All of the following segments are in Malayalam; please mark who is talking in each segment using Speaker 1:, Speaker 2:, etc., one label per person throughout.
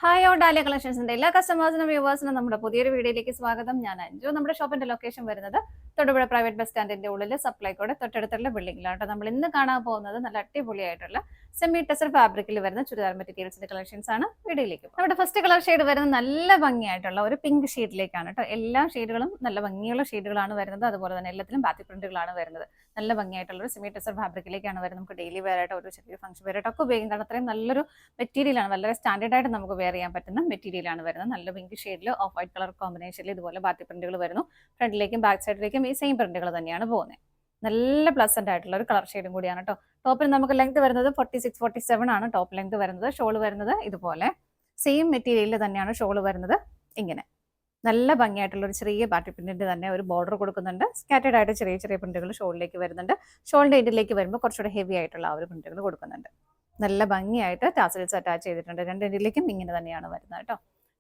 Speaker 1: ഹായ് ഓൾ ഡാലിയ കളക്ഷൻസിന്റെ എല്ലാ കസ്റ്റമേഴ്സിനും വ്യൂവേഴ്സിനും നമ്മുടെ പുതിയൊരു വീഡിയോയിലേക്ക് സ്വാഗതം. ഞാൻ അഞ്ജു. നമ്മുടെ ഷോപ്പിന്റെ ലൊക്കേഷൻ വരുന്നത് തൊടുപുഴ പ്രൈവറ്റ് ബസ് സ്റ്റാൻഡിന്റെ ഉള്ളിൽ സപ്ലൈക്കോടെ തൊട്ടടുത്തുള്ള ബിൽഡിംഗിലാണ്. നമ്മൾ ഇന്ന് കാണാൻ പോകുന്നത് നല്ല അടിപൊളിയായിട്ടുള്ള സെമി ടെസർ ഫാബ്രിക്കിൽ വരുന്ന ചുരിദാർ മെറ്റീരിയൽസിന്റെ കളക്ഷൻസ് ആണ്. വീഡിയോയിലേക്ക് നമ്മുടെ ഫസ്റ്റ് കളർ ഷെയ്ഡ് വരുന്നത് നല്ല ഭംഗിയായിട്ടുള്ള ഒരു പിങ്ക് ഷെയ്ഡിലേക്കാണ് കേട്ടോ. എല്ലാ ഷെയ്ഡുകളും നല്ല ഭംഗിയുള്ള ഷെയ്ഡുകളാണ് വരുന്നത്. അതുപോലെ തന്നെ എല്ലാത്തിലും ബാത്തി പ്രിന്റുകളാണ് വരുന്നത്. നല്ല ഭംഗിയായിട്ടുള്ള ഒരു സെമി ടെസർ ഫാബ്രിക്കിലേക്കാണ് വരുന്നത്. നമുക്ക് ഡെയിലി വെയർ ആയിട്ട് ഒരു ചെറിയ ഫംഗ്ഷൻ വെയർ ആയിട്ടൊക്കെ ഉപയോഗിക്കും. കാരണം അത്രയും നല്ലൊരു മെറ്റീരിയലാണ്, വളരെ സ്റ്റാൻഡേർഡ് ആയിട്ട് നമുക്ക് വെയർ ചെയ്യാൻ പറ്റുന്ന മെറ്റീരിയലാണ് വരുന്നത്. നല്ല പിങ്ക് ഷെയ്ഡിൽ ഓഫ് വൈറ്റ് കളർ കോമ്പിനേഷനിൽ ഇതുപോലെ ബാത്തി പ്രിന്റുകൾ വരുന്നു. ഫ്രണ്ടിലേക്കും ബാക്ക് സൈഡിലേക്കും ഈ സെയിം പ്രിന്റുകൾ തന്നെയാണ് പോകുന്നത്. നല്ല പ്ലസന്റ് ആയിട്ടുള്ള ഒരു കളർ ഷെയ്ഡും കൂടിയാണ് കേട്ടോ. ടോപ്പിൽ നമുക്ക് ലെങ്ത് വരുന്നത് 46-47 ആണ് ടോപ്പ് ലെങ്ത് വരുന്നത്. ഷോള് വരുന്നത് ഇതുപോലെ സെയിം മെറ്റീരിയലിൽ തന്നെയാണ് ഷോള് വരുന്നത്. ഇങ്ങനെ നല്ല ഭംഗിയായിട്ടുള്ള ഒരു ചെറിയ ബാറ്റി പ്രിന്റിന്റെ തന്നെ ഒരു ബോർഡർ കൊടുക്കുന്നുണ്ട്. സ്കാറ്റേഡ് ആയിട്ട് ചെറിയ ചെറിയ പ്രിന്റുകൾ ഷോളിലേക്ക് വരുന്നുണ്ട്. ഷോളിന്റെ എൻഡിലേക്ക് വരുമ്പോൾ കുറച്ചുകൂടെ ഹെവി ആയിട്ടുള്ള ആ ഒരു പ്രിന്റുകൾ കൊടുക്കുന്നുണ്ട്. നല്ല ഭംഗിയായിട്ട് ടാസൽസ് അറ്റാച്ച് ചെയ്തിട്ടുണ്ട്. രണ്ട് എൻഡിലേക്കും ഇങ്ങനെ തന്നെയാണ് വരുന്നത് കേട്ടോ.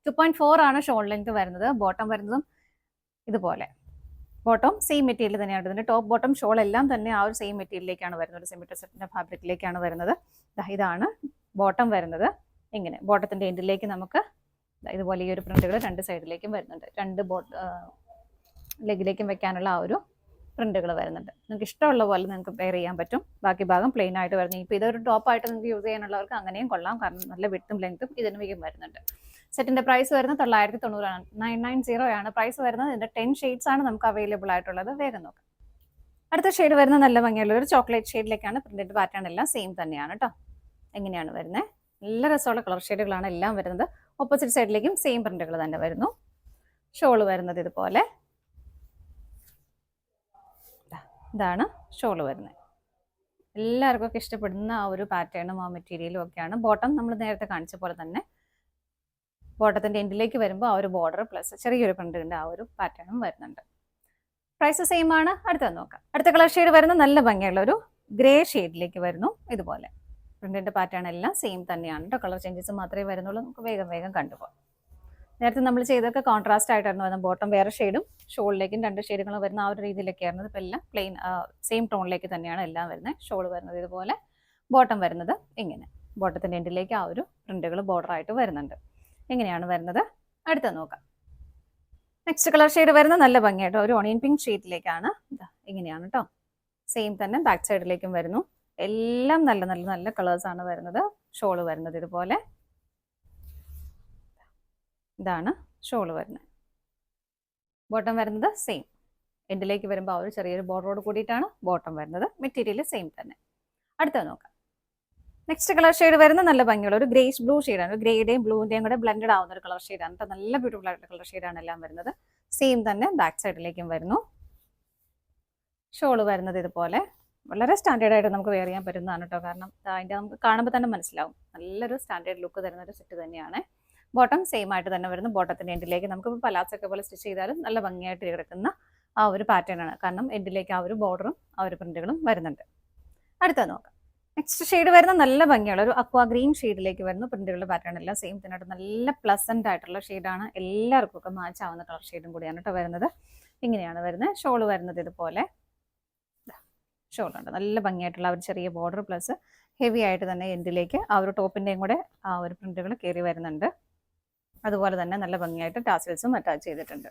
Speaker 1: 2.4 ആണ് ഷോൾ ലെങ്ത് വരുന്നത്. ബോട്ടം വരുന്നതും ഇതുപോലെ ബോട്ടം സെയിം മെറ്റീരിയൽ തന്നെയാണ് വരുന്നത്. ടോപ്പ് ബോട്ടം ഷോൾ എല്ലാം തന്നെ ആ ഒരു സെയിം മെറ്റീരിയലിലേക്കാണ് വരുന്നത്. സെമി ടെസറിന്റെ ഫാബ്രിക്കിലേക്കാണ് വരുന്നത്. ഇതാണ് ബോട്ടം വരുന്നത്. ഇങ്ങനെ ബോട്ടത്തിന്റെ എൻഡിലേക്ക് നമുക്ക് ഇതുപോലെ ഈ ഒരു പ്രിന്റുകൾ രണ്ട് സൈഡിലേക്കും വരുന്നുണ്ട്. രണ്ട് ലെഗിലേക്കും വെക്കാനുള്ള ആ ഒരു പ്രിന്റുകൾ വരുന്നുണ്ട്. നിങ്ങൾക്ക് ഇഷ്ടമുള്ള പോലെ നിങ്ങൾക്ക് വെയർ ചെയ്യാൻ പറ്റും. ബാക്കി ഭാഗം പ്ലെയിൻ ആയിട്ട് വരുന്നത്. ഇപ്പോൾ ഇതൊരു ടോപ്പായിട്ട് നിങ്ങൾക്ക് യൂസ് ചെയ്യാനുള്ളവർക്ക് അങ്ങനെയും കൊള്ളാം. കാരണം നല്ല വിഡ്ത്തും ലെങ്ത്തും ഇതിനും വരുന്നുണ്ട്. സെറ്റിന്റെ പ്രൈസ് വരുന്നത് 990 ആണ്. 990 ആണ് പ്രൈസ് വരുന്നത്. ഇതിന്റെ 10 ഷെയ്ഡ്സ് ആണ് നമുക്ക് അവൈലബിൾ ആയിട്ടുള്ളത്. വേഗം നോക്കാം. അടുത്ത ഷെയ്ഡ് വരുന്നത് നല്ല ഭംഗിയുള്ള ഒരു ചോക്ലേറ്റ് ഷെയ്ഡിലേക്കാണ്. പ്രിന്റിന്റെ പാറ്റേൺ എല്ലാം സെയിം തന്നെയാണ് കേട്ടോ. എങ്ങനെയാണ് വരുന്നത്? നല്ല രസമുള്ള കളർ ഷെയ്ഡുകളാണ് എല്ലാം വരുന്നത്. ഓപ്പോസിറ്റ് സൈഡിലേക്കും സെയിം പ്രിന്റുകൾ തന്നെ വരുന്നു. ഷോള് വരുന്നത് ഇതുപോലെ. ഇതാണ് ഷോള് വരുന്നത്. എല്ലാവർക്കും ഒക്കെ ഇഷ്ടപ്പെടുന്ന ആ ഒരു പാറ്റേണും ആ മെറ്റീരിയലും ഒക്കെയാണ്. ബോട്ടം നമ്മൾ നേരത്തെ കാണിച്ച പോലെ തന്നെ ബോട്ടത്തിന്റെ എൻഡിലേക്ക് വരുമ്പോൾ ആ ഒരു ബോർഡർ പ്ലസ് ചെറിയൊരു പ്രിന്റിന്റെ ആ ഒരു പാറ്റേണും വരുന്നുണ്ട്. പ്രൈസ് സെയിം ആണ്. അടുത്ത നോക്കാം. അടുത്ത കളർ ഷെയ്ഡ് വരുന്നത് നല്ല ഭംഗിയുള്ള ഒരു ഗ്രേ ഷെയ്ഡിലേക്ക് വരുന്നു. ഇതുപോലെ പ്രിന്റിന്റെ പാറ്റേൺ എല്ലാം സെയിം തന്നെയാണ് കേട്ടോ. കളർ ചേഞ്ചസ് മാത്രമേ വരുന്നുള്ളൂ. നമുക്ക് വേഗം കണ്ടുപോകാം. നേരത്തെ നമ്മൾ ചെയ്തൊക്കെ കോൺട്രാസ്റ്റ് ആയിട്ടായിരുന്നു വരുന്നത്. ബോട്ടം വേറെ ഷെയ്ഡും ഷോളിലേക്കും രണ്ട് ഷെയ്ഡുകൾ വരുന്ന ആ ഒരു രീതിയിലൊക്കെയായിരുന്നു. ഇപ്പം എല്ലാം പ്ലെയിൻ സെയിം ടോണിലേക്ക് തന്നെയാണ് എല്ലാം വരുന്നത്. ഷോള് വരുന്നത് ഇതുപോലെ, ബോട്ടം വരുന്നത് ഇങ്ങനെ. ബോട്ടത്തിന്റെ എൻഡിലേക്ക് ആ ഒരു പ്രിന്റുകൾ ബോർഡർ ആയിട്ട് വരുന്നുണ്ട്. ഇങ്ങനെയാണ് വരുന്നത്. അടുത്ത നോക്കാം. നെക്സ്റ്റ് കളർ ഷെയ്ഡ് വരുന്നത് നല്ല ഭംഗിയായിട്ടോ ഒരു ഓണിയൻ പിങ്ക് ഷെയ്ഡിലേക്കാണ്. ഇങ്ങനെയാണ് കേട്ടോ. സെയിം തന്നെ ബാക്ക് സൈഡിലേക്കും വരുന്നു. എല്ലാം നല്ല നല്ല നല്ല കളേഴ്സ് ആണ് വരുന്നത്. ഷോള് വരുന്നത് ഇതുപോലെ. ഇതാണ് ഷോള് വരുന്നത്. ബോട്ടം വരുന്നത് സെയിം. എൻഡിലേക്ക് വരുമ്പോൾ ആ ഒരു ചെറിയൊരു ബോർഡറോട് കൂടിയിട്ടാണ് ബോട്ടം വരുന്നത്. മെറ്റീരിയൽ സെയിം തന്നെ. അടുത്ത നോക്കാം. നെക്സ്റ്റ് കളർ ഷെയ്ഡ് വരുന്നത് നല്ല ഭംഗിയുള്ള ഒരു ഗ്രേഷ് ബ്ലൂ ഷെയ്ഡാണ്. ഗ്രേയുടെയും ബ്ലൂവിന്റെയും കൂടെ ബ്ലെൻഡഡ് ആവുന്ന ഒരു കളർ ഷെയ്ഡാണ് കേട്ടോ. നല്ല ബ്യൂട്ടിഫുൾ ആയിട്ടുള്ള കളർ ഷെയ്ഡാണ് എല്ലാം വരുന്നത്. സെയിം തന്നെ ബാക്ക് സൈഡിലേക്കും വരുന്നു. ഷോള് വരുന്നത് ഇതുപോലെ. വളരെ സ്റ്റാൻഡേർഡ് ആയിട്ട് നമുക്ക് വെയർ ചെയ്യാൻ പറ്റുന്നതാണ് കേട്ടോ. കാരണം അതിൻ്റെ നമുക്ക് കാണുമ്പോൾ തന്നെ മനസ്സിലാവും. നല്ലൊരു സ്റ്റാൻഡേർഡ് ലുക്ക് തരുന്ന ഒരു സെറ്റ് തന്നെയാണ്. ബോട്ടം സെയിം ആയിട്ട് തന്നെ വരുന്നു. ബോട്ടത്തിന്റെ എൻഡിലേക്ക് നമുക്ക് പലാസൊക്കെ പോലെ സ്റ്റിച്ച് ചെയ്താലും നല്ല ഭംഗിയായിട്ട് കിടക്കുന്ന ആ ഒരു പാറ്റേൺ ആണ്. കാരണം എൻഡിലേക്ക് ആ ഒരു ബോർഡറും ആ ഒരു പ്രിന്റുകളും വരുന്നുണ്ട്. അടുത്ത നോക്കാം. നെക്സ്റ്റ് ഷെയ്ഡ് വരുന്ന നല്ല ഭംഗിയുള്ള ഒരു അക്വാ ഗ്രീൻ ഷെയ്ഡിലേക്ക് വരുന്നു. പ്രിന്റുകളുടെ പാറ്റേൺ എല്ലാം സെയിം തന്നെ. നല്ല പ്ലസന്റ് ആയിട്ടുള്ള ഷെയ്ഡാണ്. എല്ലാവർക്കും ഒക്കെ മാച്ച് ആവുന്ന കളർ ഷെയ്ഡും കൂടിയാണ് കേട്ടോ വരുന്നത്. ഇങ്ങനെയാണ് വരുന്നത്. ഷോള് വരുന്നത് ഇതുപോലെ. ഷോളുണ്ട് നല്ല ഭംഗിയായിട്ടുള്ള ഒരു ചെറിയ ബോർഡർ പ്ലസ് ഹെവി ആയിട്ട് തന്നെ എൻഡിലേക്ക് ആ ഒരു ടോപ്പിന്റെയും കൂടെ ആ ഒരു പ്രിന്റുകൾ കയറി വരുന്നുണ്ട്. അതുപോലെ തന്നെ നല്ല ഭംഗിയായിട്ട് ടാസൽസും അറ്റാച്ച് ചെയ്തിട്ടുണ്ട്.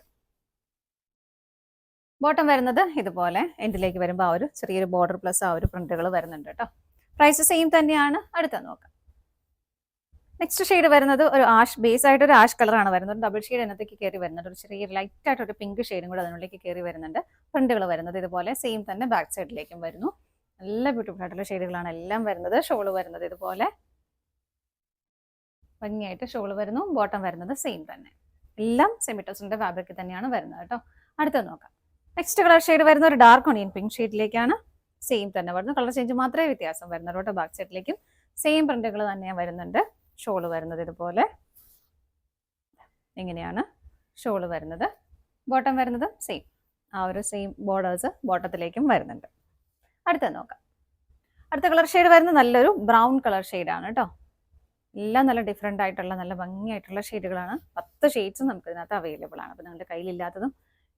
Speaker 1: ബോട്ടം വരുന്നത് ഇതുപോലെ. എൻഡിലേക്ക് വരുമ്പോൾ ആ ഒരു ചെറിയൊരു ബോർഡർ പ്ലസ് ആ ഒരു പ്രിന്റുകൾ വരുന്നുണ്ട് കേട്ടോ. പ്രൈസ് സെയിം തന്നെയാണ്. അടുത്ത നോക്കാം. നെക്സ്റ്റ് ഷെയ്ഡ് വരുന്നത് ഒരു ആഷ് ബേസ് ആയിട്ട് ഒരു ആഷ് കളറാണ് വരുന്നത്. ഡബിൾ ഷെയ്ഡ് അതിനകത്തേക്ക് കയറി വരുന്നുണ്ട്. ഒരു ചെറിയ ലൈറ്റ് ആയിട്ട് ഒരു പിങ്ക് ഷെയ്ഡും കൂടെ അതിനുള്ളിലേക്ക് കയറി വരുന്നുണ്ട്. പ്രിന്റുകൾ വരുന്നത് ഇതുപോലെ. സെയിം തന്നെ ബാക്ക് സൈഡിലേക്കും വരുന്നു. നല്ല ബ്യൂട്ടിഫുൾ ആയിട്ടുള്ള ഷെയ്ഡുകളാണ് എല്ലാം വരുന്നത്. ഷോള് വരുന്നത് ഇതുപോലെ ഭംഗിയായിട്ട് ഷോള് വരുന്നു. ബോട്ടം വരുന്നത് സെയിം തന്നെ. എല്ലാം സെമി ടെസറിന്റെ ഫാബ്രിക് തന്നെയാണ് വരുന്നത് കേട്ടോ. അടുത്ത നോക്കാം. നെക്സ്റ്റ് കളർ ഷെയ്ഡ് വരുന്ന ഒരു ഡാർക്ക് ഓണിയൻ പിങ്ക് ഷെയ്ഡിലേക്കാണ്. സെയിം തന്നെ വരുന്നു. കളർ ചേഞ്ച് മാത്രമേ വ്യത്യാസം വരുന്നുള്ളൂ കേട്ടോ. ബാക്ക് സൈഡിലേക്കും സെയിം പ്രിന്റുകൾ തന്നെ വരുന്നുണ്ട്. ഷോള് വരുന്നത് ഇതുപോലെ. ഇങ്ങനെയാണ് ഷോള് വരുന്നത്. ബോട്ടം വരുന്നത് സെയിം. ആ ഒരു സെയിം ബോർഡേഴ്സ് ബോട്ടത്തിലേക്കും വരുന്നുണ്ട്. അടുത്ത നോക്കാം. അടുത്ത കളർ ഷെയ്ഡ് വരുന്നത് നല്ലൊരു ബ്രൗൺ കളർ ഷെയ്ഡാണ് കേട്ടോ. എല്ലാം നല്ല ഡിഫറെൻ്റ് ആയിട്ടുള്ള നല്ല ഭംഗിയായിട്ടുള്ള ഷെയ്ഡുകളാണ്. 10 ഷെയ്ഡ്സും നമുക്ക് ഇതിനകത്ത് അവൈലബിൾ ആണ്. അപ്പോൾ നിങ്ങളുടെ കയ്യിലില്ലാത്തതും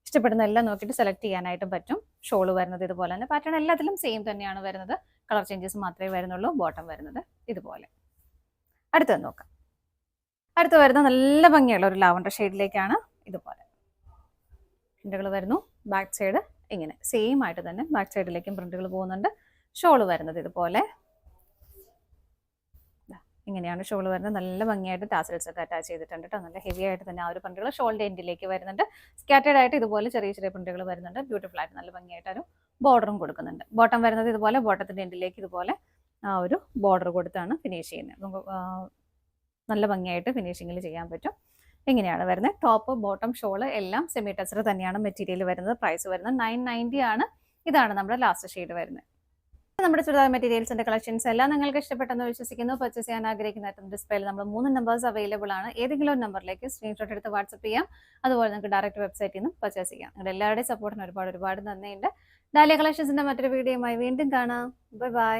Speaker 1: ഇഷ്ടപ്പെടുന്ന എല്ലാം നോക്കിയിട്ട് സെലക്ട് ചെയ്യാനായിട്ടും പറ്റും. ഷോള് വരുന്നത് ഇതുപോലെ തന്നെ. പാറ്റേൺ എല്ലാത്തിലും സെയിം തന്നെയാണ് വരുന്നത്. കളർ ചേഞ്ചസ് മാത്രമേ വരുന്നുള്ളൂ. ബോട്ടം വരുന്നത് ഇതുപോലെ. അടുത്തത് നോക്കാം. അടുത്ത് വരുന്ന നല്ല ഭംഗിയുള്ള ഒരു ലാവണ്ടർ ഷെയ്ഡിലേക്കാണ്. ഇതുപോലെ പ്രിന്റുകൾ വരുന്നു. ബാക്ക് സൈഡ് ഇങ്ങനെ സെയിം ആയിട്ട് തന്നെ ബാക്ക് സൈഡിലേക്കും പ്രിന്റുകൾ പോകുന്നുണ്ട്. ഷോള് വരുന്നത് ഇതുപോലെ ഇങ്ങനെയാണ് ഷോള് വരുന്നത്. നല്ല ഭംഗിയായിട്ട് ടാസൽസ് ഒക്കെ അറ്റാച്ച് ചെയ്തിട്ടുണ്ട് കേട്ടോ. നല്ല ഹെവി ആയിട്ട് തന്നെ ആ ഒരു പ്രിന്റുകൾ ഷോളിന്റെ എൻഡിലേക്ക് വരുന്നുണ്ട്. സ്കാറ്റേഡ് ആയിട്ട് ഇതുപോലെ ചെറിയ ചെറിയ പ്രിന്റുകൾ വരുന്നുണ്ട്. ബ്യൂട്ടിഫുൾ ആയിട്ട് നല്ല ഭംഗിയായിട്ട് ഒരു ബോർഡറും കൊടുക്കുന്നുണ്ട്. ബോട്ടം വരുന്നത് ഇതുപോലെ ബോട്ടത്തിന്റെ എൻഡിലേക്ക് ഇതുപോലെ ആ ഒരു ബോർഡർ കൊടുത്താണ് ഫിനിഷ് ചെയ്യുന്നത്. നമുക്ക് നല്ല ഭംഗിയായിട്ട് ഫിനിഷിങ്ങിൽ ചെയ്യാൻ പറ്റും. ഇങ്ങനെയാണ് വരുന്നത്. ടോപ്പ് ബോട്ടം ഷോള് എല്ലാം സെമി ടച്ചർ തന്നെയാണ് മെറ്റീരിയൽ വരുന്നത്. പ്രൈസ് വരുന്നത് 990 ആണ്. ഇതാണ് നമ്മുടെ ലാസ്റ്റ് ഷെയ്ഡ് വരുന്നത്. നമ്മുടെ ചുരിദാർ മെറ്റീരിയൽസിന്റെ കളക്ഷൻസ് എല്ലാം നിങ്ങൾക്ക് ഇഷ്ടപ്പെട്ടെന്ന് വിശ്വസിക്കുന്നു. പർച്ചേസ് ചെയ്യാൻ ആഗ്രഹിക്കുന്ന ഡിസ്പ്ലേയിൽ നമ്മൾ 3 നമ്പേഴ്സ് അവൈലബിൾ ആണ്. ഏതെങ്കിലും ഒരു നമ്പറിലേക്ക് സ്ക്രീൻഷോട്ട് എടുത്ത് വാട്സ്ആപ്പ് ചെയ്യാം. അതുപോലെ നിങ്ങൾക്ക് ഡയറക്റ്റ് വെബ്സൈറ്റിൽ നിന്ന് പർച്ചേസ് ചെയ്യാം. നിങ്ങളുടെ എല്ലാവരുടെയും സപ്പോർട്ടിന് ഒരുപാട് നന്ദിയുണ്ട്. ഡാലിയ കളക്ഷൻസിന്റെ മറ്റൊരു വീഡിയോയുമായി വീണ്ടും കാണാം. Bye bye.